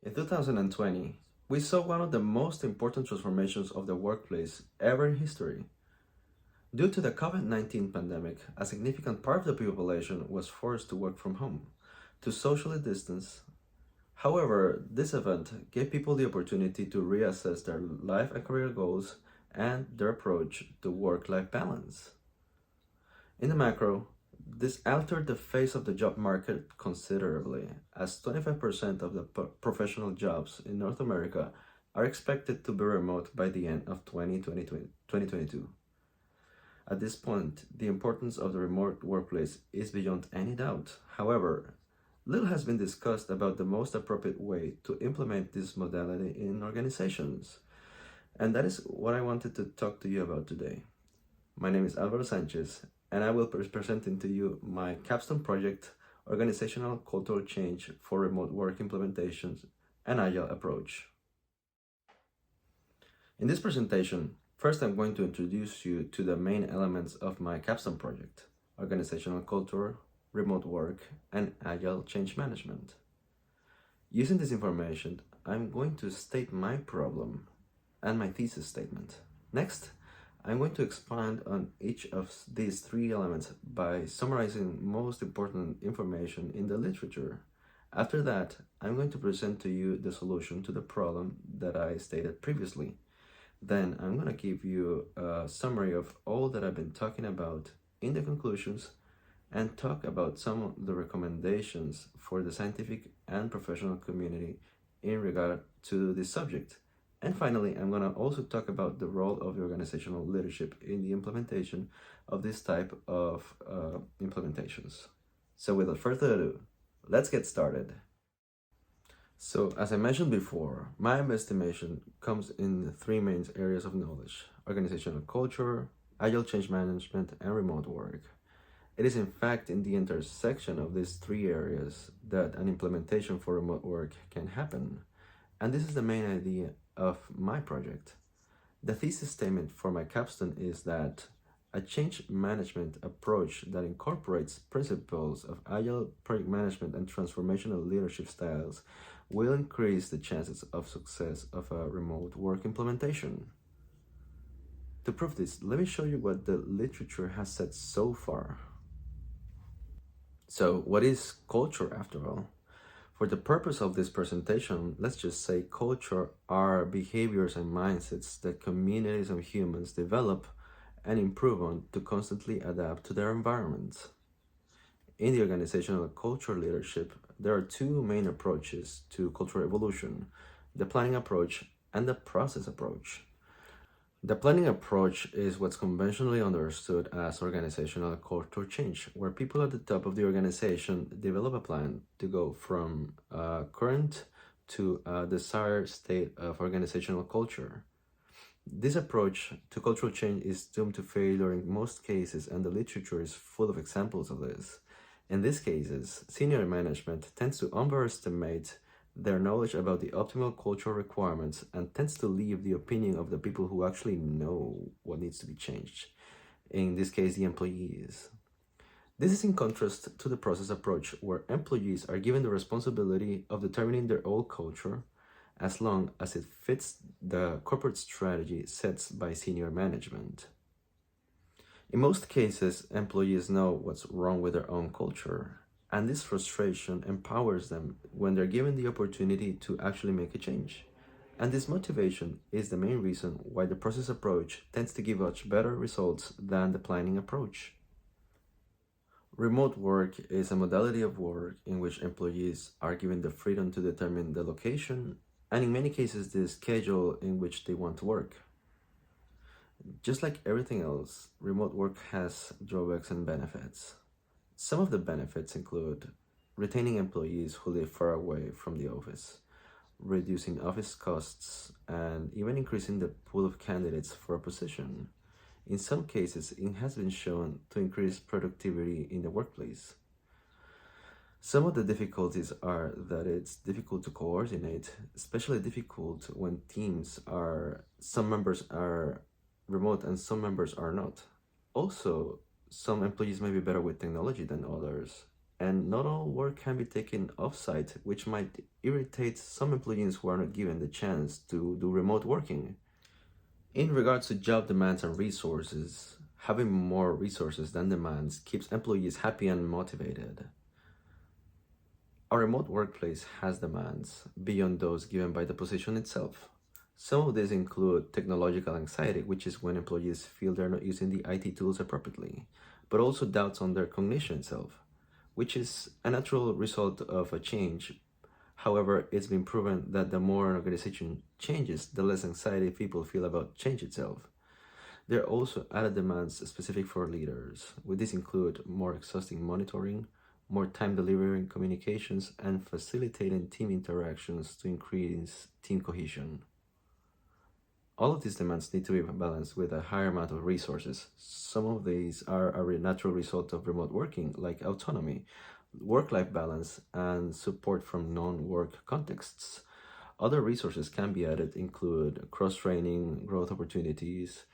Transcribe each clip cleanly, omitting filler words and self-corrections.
In 2020, we saw one of the most important transformations of the workplace ever in history. Due to the COVID-19 pandemic, a significant part of the population was forced to work from home, to socially distance. However, this event gave people the opportunity to reassess their life and career goals and their approach to work-life balance. In the macro, this altered the face of the job market considerably, as 25% of the professional jobs in North America are expected to be remote by the end of 2022. At this point, the importance of the remote workplace is beyond any doubt. However, little has been discussed about the most appropriate way to implement this modality in organizations. And that is what I wanted to talk to you about today. My name is Alvaro Sanchez, and I will be presenting to you my Capstone project, Organizational Cultural Change for Remote Work Implementations, and Agile Approach. In this presentation, first I'm going to introduce you to the main elements of my Capstone project, organizational culture, remote work, and Agile change management. Using this information, I'm going to state my problem and my thesis statement. Next, I'm going to expand on each of these three elements by summarizing most important information in the literature. After that, I'm going to present to you the solution to the problem that I stated previously. Then I'm going to give you a summary of all that I've been talking about in the conclusions and talk about some of the recommendations for the scientific and professional community in regard to this subject. And finally, I'm going to also talk about the role of the organizational leadership in the implementation of this type of implementations. So without further ado, let's get started. So as I mentioned before, my estimation comes in three main areas of knowledge: organizational culture, agile change management, and remote work. It is in fact in the intersection of these three areas that an implementation for remote work can happen. And this is the main idea of my project. The thesis statement for my capstone is that a change management approach that incorporates principles of agile project management and transformational leadership styles will increase the chances of success of a remote work implementation. To prove this, let me show you what the literature has said so far. So, what is culture after all? For the purpose of this presentation, let's just say culture are behaviors and mindsets that communities of humans develop and improve on to constantly adapt to their environment. In the organizational culture leadership, there are two main approaches to cultural evolution: the planning approach and the process approach. The planning approach is what's conventionally understood as organizational culture change, where people at the top of the organization develop a plan to go from current to a desired state of organizational culture. This approach to cultural change is doomed to failure in most cases, and the literature is full of examples of this. In these cases, senior management tends to underestimate their knowledge about the optimal cultural requirements and tends to leave the opinion of the people who actually know what needs to be changed, in this case the employees. This is in contrast to the process approach, where employees are given the responsibility of determining their own culture as long as it fits the corporate strategy set by senior management. In most cases, employees know what's wrong with their own culture, and this frustration empowers them when they're given the opportunity to actually make a change. And this motivation is the main reason why the process approach tends to give much better results than the planning approach. Remote work is a modality of work in which employees are given the freedom to determine the location and in many cases the schedule in which they want to work. Just like everything else, remote work has drawbacks and benefits. Some of the benefits include retaining employees who live far away from the office, reducing office costs, and even increasing the pool of candidates for a position. In some cases, it has been shown to increase productivity in the workplace. Some of the difficulties are that it's difficult to coordinate, especially difficult when some members are remote and some members are not. Also, some employees may be better with technology than others. and not all work can be taken off-site, which might irritate some employees who are not given the chance to do remote working. In regards to job demands and resources, having more resources than demands keeps employees happy and motivated. A remote workplace has demands beyond those given by the position itself. Some of these include technological anxiety, which is when employees feel they're not using the IT tools appropriately, but also doubts on their cognition itself, which is a natural result of a change. However, it's been proven that the more an organization changes, the less anxiety people feel about change itself. There are also added demands specific for leaders. With this include more exhausting monitoring, more time delivering communications, and facilitating team interactions to increase team cohesion. All of these demands need to be balanced with a higher amount of resources. Some of these are a natural result of remote working, like autonomy, work-life balance, and support from non-work contexts. Other resources can be added include cross-training, growth opportunities,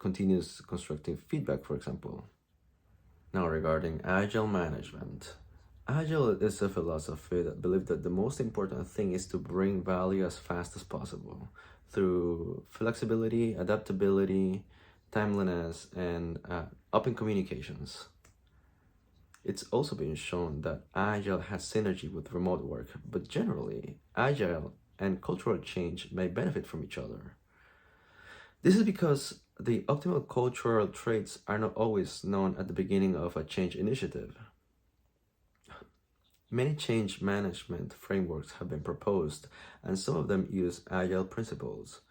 continuous constructive feedback, for example. Now, regarding agile management. Agile is a philosophy that believes that the most important thing is to bring value as fast as possible through flexibility, adaptability, timeliness, and open communications. It's also been shown that Agile has synergy with remote work, but generally, Agile and cultural change may benefit from each other. This is because the optimal cultural traits are not always known at the beginning of a change initiative. Many change management frameworks have been proposed, and some of them use Agile principles.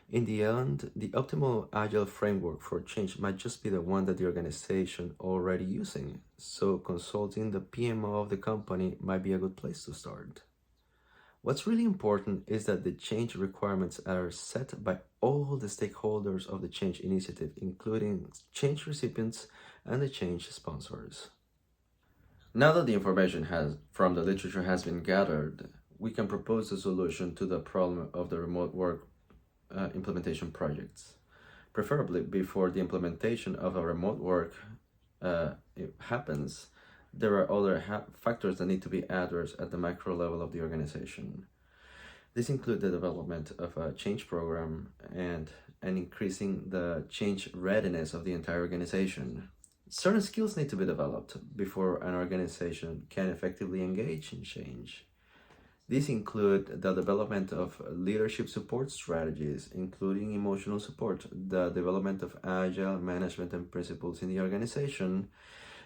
In the end, the optimal Agile framework for change might just be the one that the organization already using, so consulting the PMO of the company might be a good place to start. What's really important is that the change requirements are set by all the stakeholders of the change initiative, including change recipients and the change sponsors. Now that the information from the literature has been gathered, we can propose a solution to the problem of the remote work implementation projects. Preferably before the implementation of a remote work it happens, there are other factors that need to be addressed at the macro level of the organization. This include the development of a change program and increasing the change readiness of the entire organization. Certain skills need to be developed before an organization can effectively engage in change. These include the development of leadership support strategies, including emotional support, the development of agile management and principles in the organization,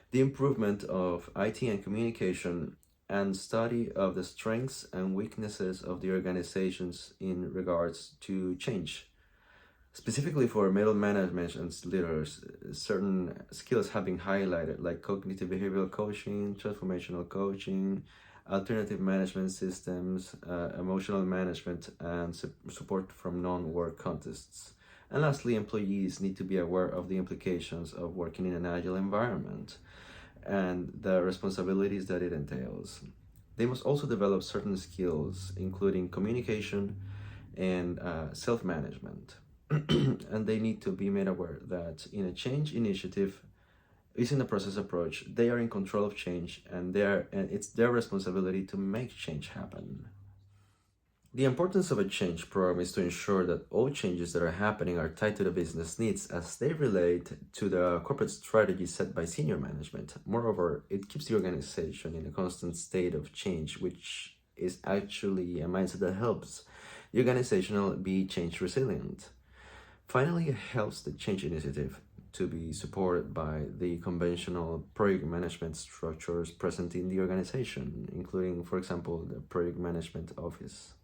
the improvement of IT and communication, and study of the strengths and weaknesses of the organizations in regards to change. Specifically for middle management and leaders, certain skills have been highlighted like cognitive behavioral coaching, transformational coaching, alternative management systems, emotional management, and support from non-work contexts. And lastly, employees need to be aware of the implications of working in an agile environment and the responsibilities that it entails. They must also develop certain skills, including communication and self-management. And they need to be made aware that in a change initiative, using a process approach, they are in control of change, and it's their responsibility to make change happen. The importance of a change program is to ensure that all changes that are happening are tied to the business needs as they relate to the corporate strategy set by senior management. Moreover, it keeps the organization in a constant state of change, which is actually a mindset that helps the organizational be change resilient. Finally, it helps the change initiative to be supported by the conventional project management structures present in the organization, including, for example, the project management office.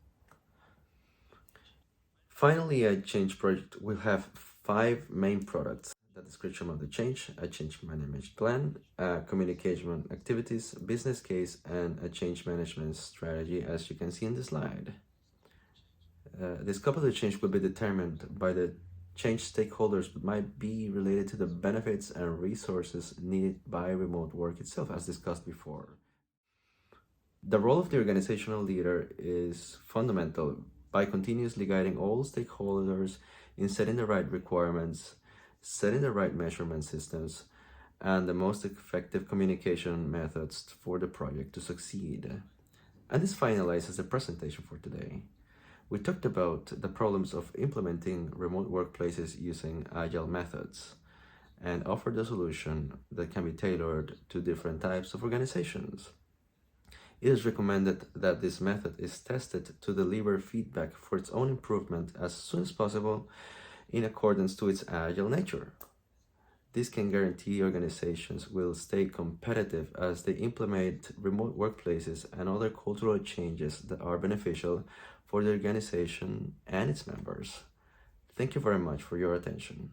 Finally, a change project will have 5 main products: the description of the change, a change management plan, communication activities, business case, and a change management strategy, as you can see in the slide. The scope of the change will be determined by the change stakeholders, but might be related to the benefits and resources needed by remote work itself, as discussed before. The role of the organizational leader is fundamental by continuously guiding all stakeholders in setting the right requirements, setting the right measurement systems, and the most effective communication methods for the project to succeed. And this finalizes the presentation for today. We talked about the problems of implementing remote workplaces using Agile methods and offered a solution that can be tailored to different types of organizations. It is recommended that this method is tested to deliver feedback for its own improvement as soon as possible in accordance to its agile nature. This can guarantee organizations will stay competitive as they implement remote workplaces and other cultural changes that are beneficial for the organization and its members. Thank you very much for your attention.